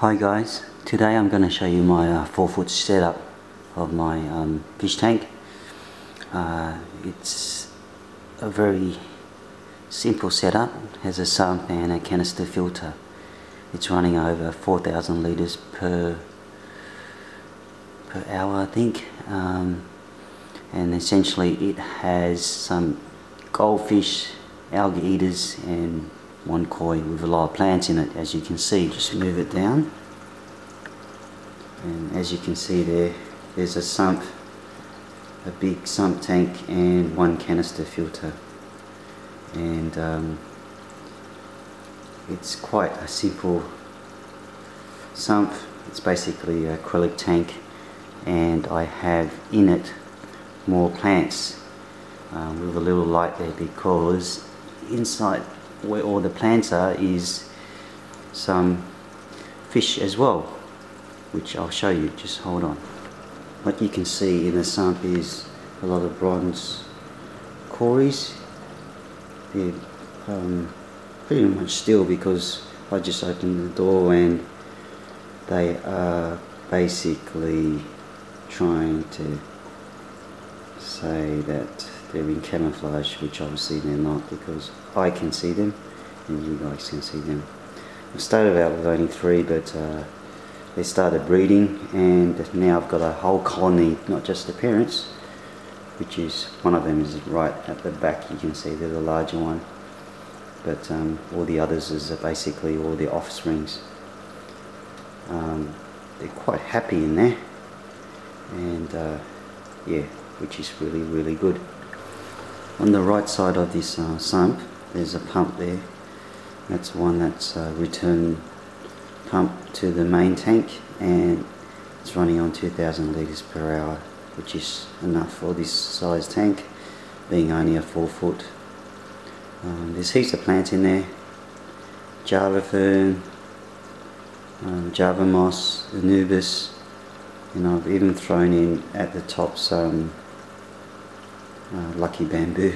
Hi guys, today I'm going to show you my 4-foot setup of my fish tank. It's a very simple setup. It has a sump and a canister filter. It's running over 4,000 litres per hour, I think, and essentially it has some goldfish, algae eaters and one koi with a lot of plants in it. As you can see, just move it down, and as you can see there's a sump, a big sump tank and one canister filter, and it's quite a simple sump. It's basically an acrylic tank, and I have in it more plants with a little light there, because inside where all the plants are is some fish as well, which I'll show you. Just hold on. What you can see in the sump is a lot of bronze corys. They're pretty much still because I just opened the door, and they are basically trying to say that they're in camouflage, which obviously they're not, because I can see them and you guys can see them. I started out with only 3, but they started breeding, and now I've got a whole colony, not just the parents, which is, one of them is right at the back, you can see they're the larger one, but all the others is basically all the offsprings. They're quite happy in there, and yeah, which is really good. On the right side of this sump, there's a pump there. That's one that's a return pump to the main tank, and it's running on 2,000 litres per hour, which is enough for this size tank, being only a 4-foot. There's heaps of plants in there: Java fern, Java moss, Anubias, and I've even thrown in at the top some lucky bamboo.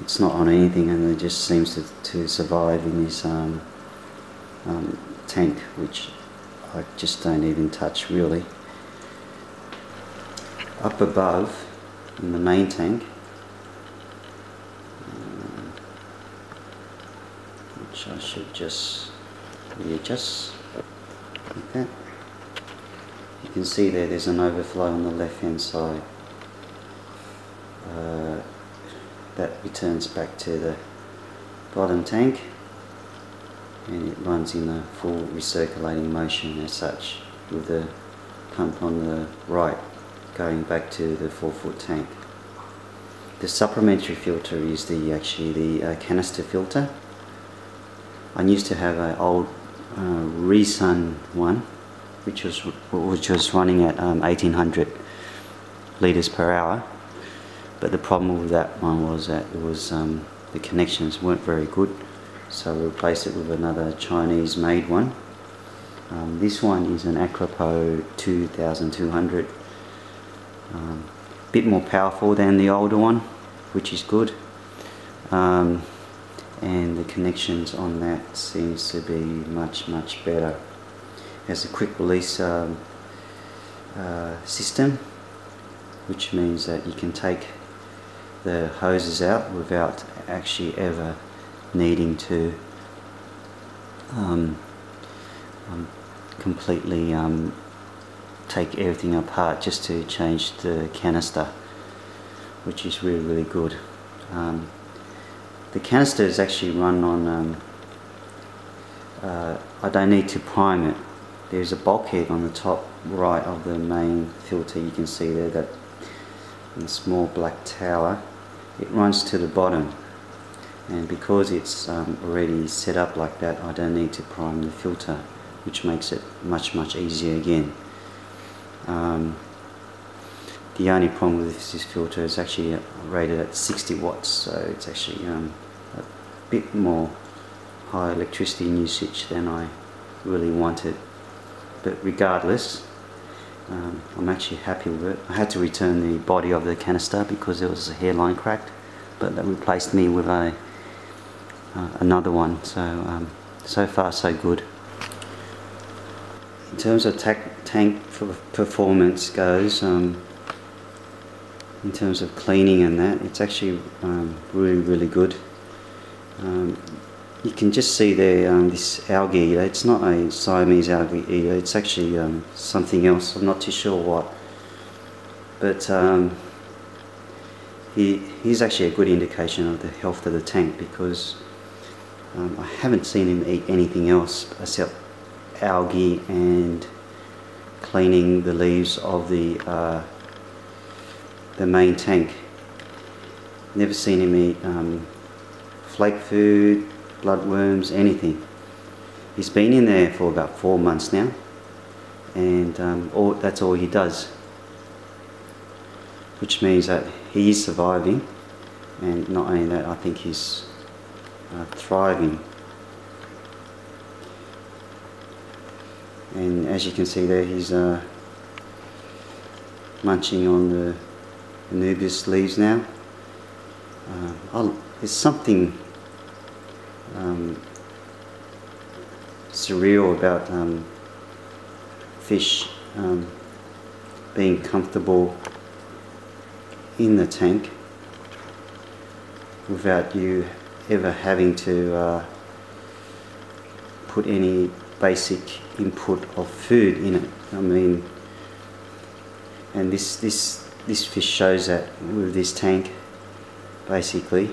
It's not on anything, and it just seems to survive in this tank, which I just don't even touch really. Up above in the main tank, which I should just readjust like that. You can see there's an overflow on the left hand side. That returns back to the bottom tank, and it runs in a full recirculating motion as such, with the pump on the right going back to the 4-foot tank. The supplementary filter is actually the canister filter. I used to have an old Sun one, which was running at 1,800 litres per hour. But the problem with that one was that it was the connections weren't very good, so we replaced it with another Chinese made one. This one is an Acropo 2200, bit more powerful than the older one, which is good, and the connections on that seems to be much better. It has a quick release system, which means that you can take the hoses out without actually ever needing to completely take everything apart just to change the canister, which is really good. The canister is actually run on I don't need to prime it. There's a bulkhead on the top right of the main filter. You can see there that small black tower. It runs to the bottom, and because it's already set up like that, I don't need to prime the filter, which makes it much easier again. The only problem with this filter is actually rated at 60 watts, so it's actually a bit more high electricity usage than I really wanted. But regardless, I'm actually happy with it. I had to return the body of the canister because there was a hairline cracked, but that replaced me with another one. So so far so good. In terms of tank performance goes, in terms of cleaning and that, it's actually really good. You can just see there this algae eater. It's not a Siamese algae eater, it's actually something else. I'm not too sure what, but he's actually a good indication of the health of the tank, because I haven't seen him eat anything else except algae and cleaning the leaves of the main tank. Never seen him eat flake food, bloodworms, anything. He's been in there for about 4 months now, and that's all he does, which means that he is surviving, and not only that, I think he's thriving. And as you can see there, he's munching on the Anubias leaves now. There's something surreal about fish being comfortable in the tank without you ever having to put any basic input of food in it. I mean, and this fish shows that with this tank, basically.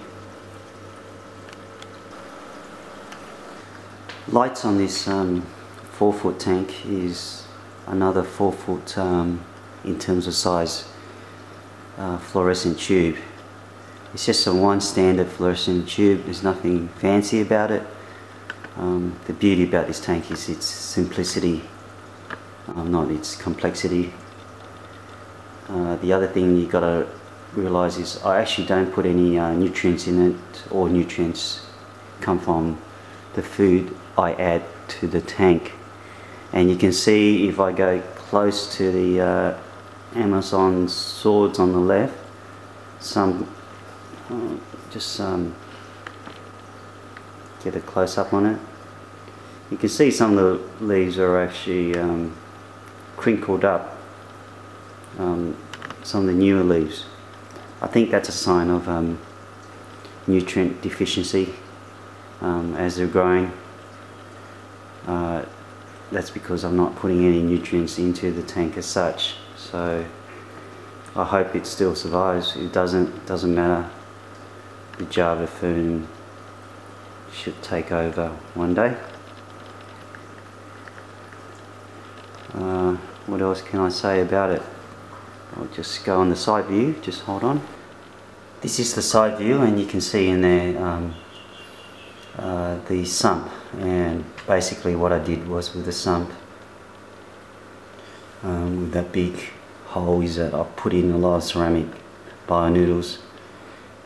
Lights on this 4-foot tank is another 4-foot in terms of size fluorescent tube. It's just a one standard fluorescent tube. There's nothing fancy about it. The beauty about this tank is its simplicity, not its complexity. The other thing you got to realise is I actually don't put any nutrients in it. All nutrients come from the food I add to the tank. And you can see if I go close to the Amazon swords on the left, get a close up on it. You can see some of the leaves are actually crinkled up, some of the newer leaves. I think that's a sign of nutrient deficiency as they're growing. That's because I'm not putting any nutrients into the tank as such. So I hope it still survives. It doesn't matter. The Java fern should take over one day. What else can I say about it? I'll just go on the side view, just hold on. This is the side view, and you can see in there the sump, and basically what I did was with the sump, with that big hole, is that I put in a lot of ceramic bio-noodles,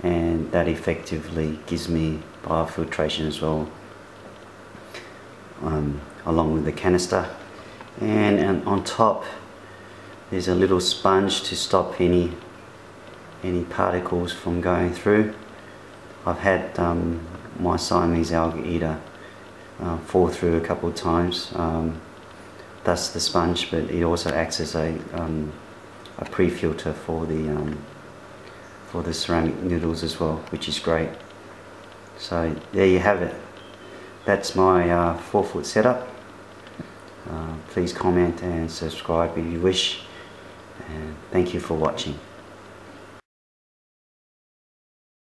and that effectively gives me biofiltration as well, along with the canister. And on top there's a little sponge to stop any particles from going through. I've had my Siamese algae eater fall through a couple of times. That's the sponge, but it also acts as a pre-filter for the ceramic noodles as well, which is great. So there you have it. That's my 4-foot setup. Please comment and subscribe if you wish, and thank you for watching.